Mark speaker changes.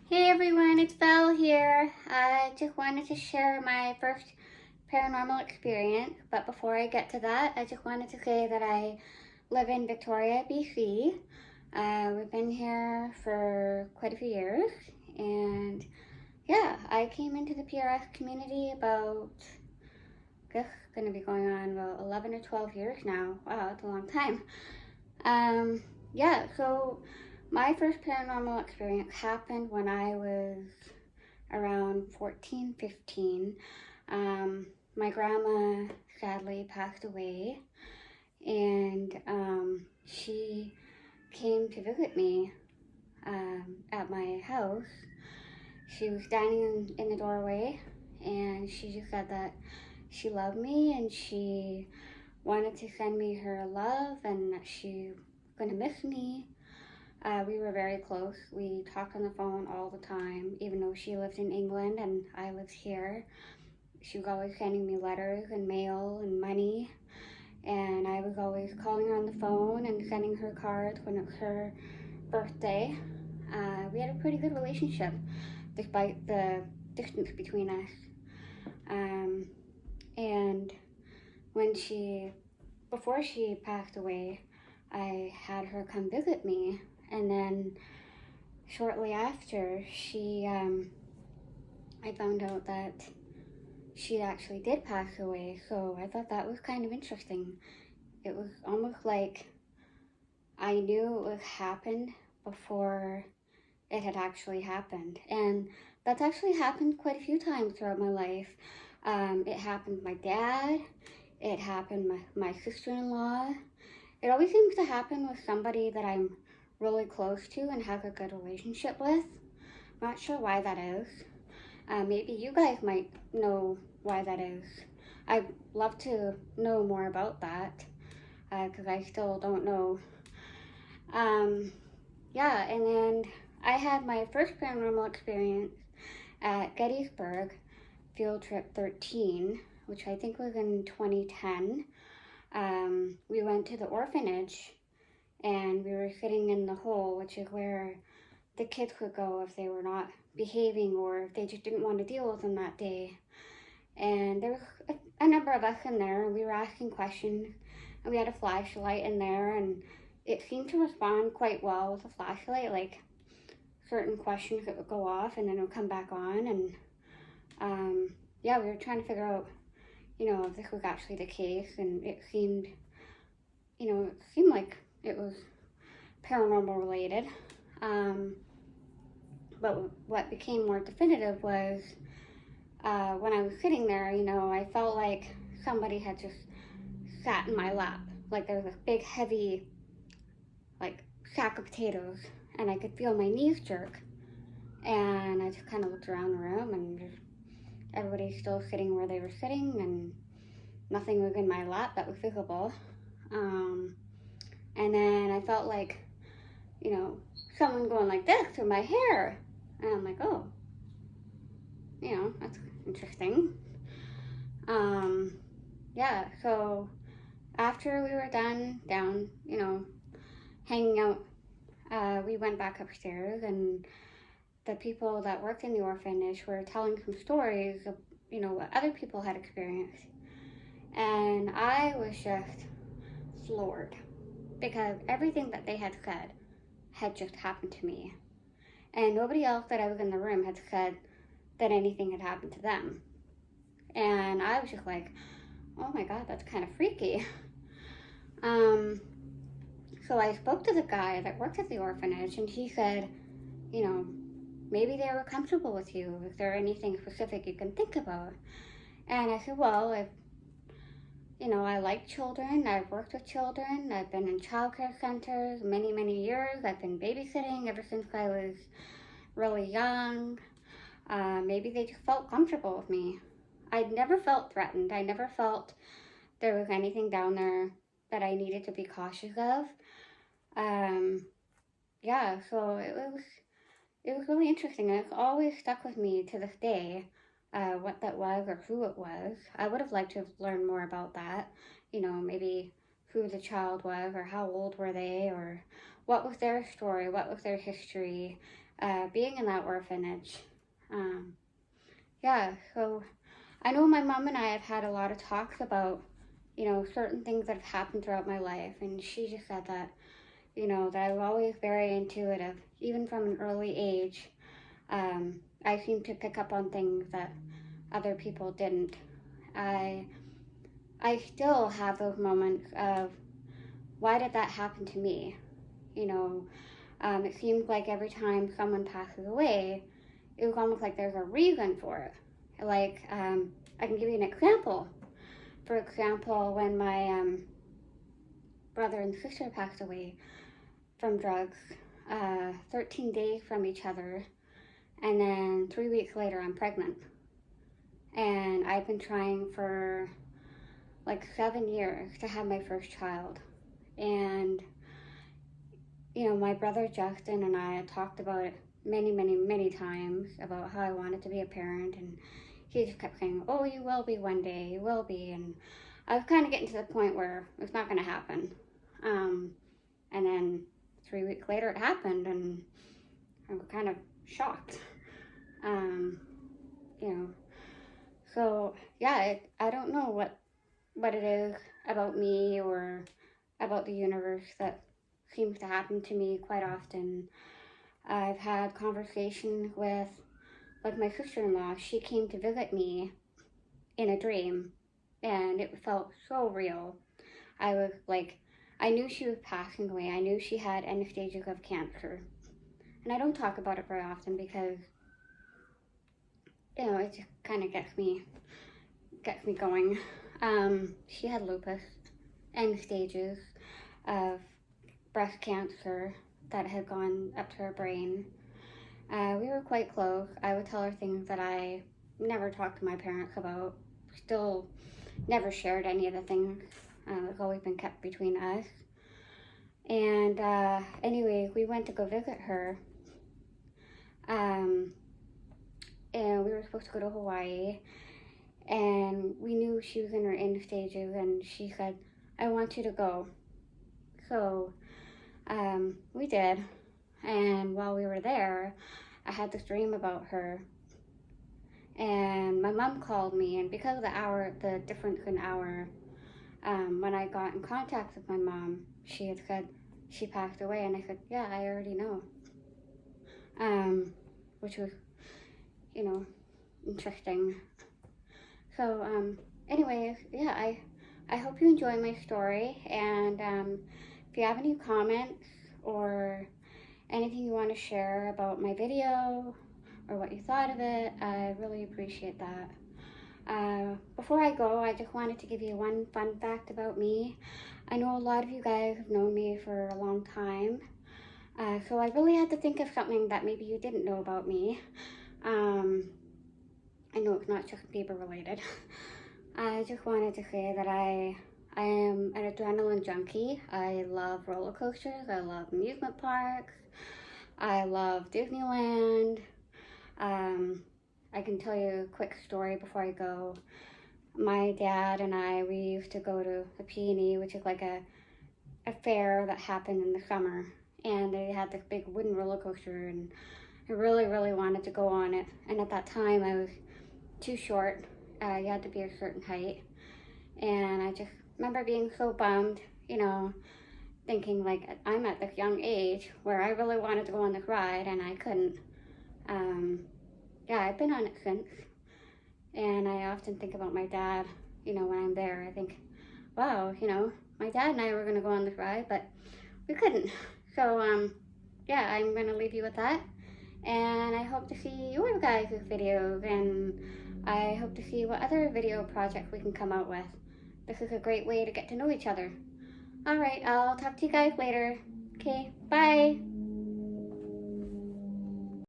Speaker 1: Hey everyone, it's Val here. I just wanted to share my first paranormal experience, but before I get to that, I just wanted to say that I live in Victoria, BC. We've been here for quite a few years, and yeah, I came into the PRS community about, I guess, going to be going on about 11 or 12 years now. Wow, that's a long time. Um, yeah, so my first paranormal experience happened when I was around 14, 15. My grandma sadly passed away, and she came to visit me at my house. She was standing in the doorway, and she just said that she loved me and she wanted to send me her love and that she was going to miss me. We were very close. We talked on the phone all the time, even though she lived in England and I lived here. She was always sending me letters and mail and money, and I was always calling her on the phone and sending her cards when it was her birthday. We had a pretty good relationship despite the distance between us. Um, and when before she passed away, I had her come visit me, and then shortly after, I found out that she actually did pass away. So I thought that was kind of interesting. It was almost like I knew it would happen before it had actually happened, and that's actually happened quite a few times throughout my life. It happened with my dad. It happened with my sister-in-law. It always seems to happen with somebody that I'm really close to and have a good relationship with. Not sure why that is. Maybe you guys might know why that is. I'd love to know more about that because I still don't know. Yeah, and then I had my first paranormal experience at Gettysburg Field Trip 13, which I think was in 2010. We went to the orphanage and we were sitting in the hole, which is where the kids could go if they were not behaving or if they just didn't want to deal with them that day. And there was a number of us in there, and we were asking questions, and we had a flashlight in there, and it seemed to respond quite well with the flashlight, like certain questions that would go off and then it would come back on. And yeah, we were trying to figure out, if this was actually the case, and it seemed like it was paranormal related. But what became more definitive was when I was sitting there, I felt like somebody had just sat in my lap. Like there was this big, heavy, like sack of potatoes, and I could feel my knees jerk. And I just kind of looked around the room, and just everybody's still sitting where they were sitting, and nothing was in my lap that was visible. And then I felt like, someone going like this through my hair. And I'm like, oh, that's interesting. Yeah, so after we were down, hanging out, we went back upstairs, and the people that worked in the orphanage were telling some stories of, what other people had experienced. And I was just floored because everything that they had said had just happened to me. And nobody else that I was in the room had said that anything had happened to them. And I was just like, oh my God, that's kind of freaky. So I spoke to the guy that worked at the orphanage, and he said, maybe they were comfortable with you. Is there anything specific you can think about? And I said, well, I like children. I've worked with children. I've been in childcare centers many, many years. I've been babysitting ever since I was really young. Maybe they just felt comfortable with me. I never felt threatened. I never felt there was anything down there that I needed to be cautious of. Yeah, so it was really interesting. It's always stuck with me to this day, what that was or who it was. I would have liked to have learned more about that. Maybe who the child was or how old were they or what was their story, what was their history, being in that orphanage. Yeah, so I know my mom and I have had a lot of talks about, certain things that have happened throughout my life, and she just said that, that I was always very intuitive, even from an early age. I seem to pick up on things that other people didn't. I still have those moments of, why did that happen to me? It seems like every time someone passes away, it was almost like there's a reason for it. Like, I can give you an example. For example, when my brother and sister passed away from drugs, 13 days from each other, and then 3 weeks later I'm pregnant. And I've been trying for like 7 years to have my first child. And, my brother Justin and I had talked about it many, many, many times about how I wanted to be a parent, and he just kept saying, oh, you will be one day, you will be. And I was kind of getting to the point where it's not going to happen. And then 3 weeks later it happened, and I was kind of shocked. So yeah, I don't know what it is about me or about the universe that seems to happen to me quite often. I've had conversations with, like, my sister-in-law. She came to visit me in a dream, and it felt so real. I was like, I knew she was passing away. I knew she had end stages of cancer. And I don't talk about it very often because, it just kind of gets me going. She had lupus, end stages of breast cancer that had gone up to her brain. We were quite close. I would tell her things that I never talked to my parents about. Still never shared any of the things. It's always been kept between us. And anyway, we went to go visit her. And we were supposed to go to Hawaii. And we knew she was in her end stages, and she said, I want you to go. So we did. And while we were there, I had this dream about her. And my mom called me, and because of the difference in hour, when I got in contact with my mom, she had said she passed away, and I said, yeah, I already know. Which was, interesting. So, anyways, yeah, I hope you enjoy my story, and if you have any comments or anything you want to share about my video or what you thought of it, I really appreciate that. Before I go, I just wanted to give you one fun fact about me. I know a lot of you guys have known me for a long time, so I really had to think of something that maybe you didn't know about me. I know it's not Justin Bieber related. I just wanted to say that I am an adrenaline junkie. I love roller coasters. I love amusement parks. I love Disneyland. I can tell you a quick story before I go. My dad and we used to go to the P&E, which is like a fair that happened in the summer. And they had this big wooden roller coaster, and I really, really wanted to go on it. And at that time, I was too short. You had to be a certain height. And I just remember being so bummed, thinking like, I'm at this young age where I really wanted to go on this ride and I couldn't. Yeah, I've been on it since. And I often think about my dad, when I'm there. I think, wow, my dad and I were going to go on this ride, but we couldn't. So, yeah, I'm going to leave you with that. And I hope to see your guys' videos, and I hope to see what other video projects we can come out with. This is a great way to get to know each other. Alright, I'll talk to you guys later. Okay, bye!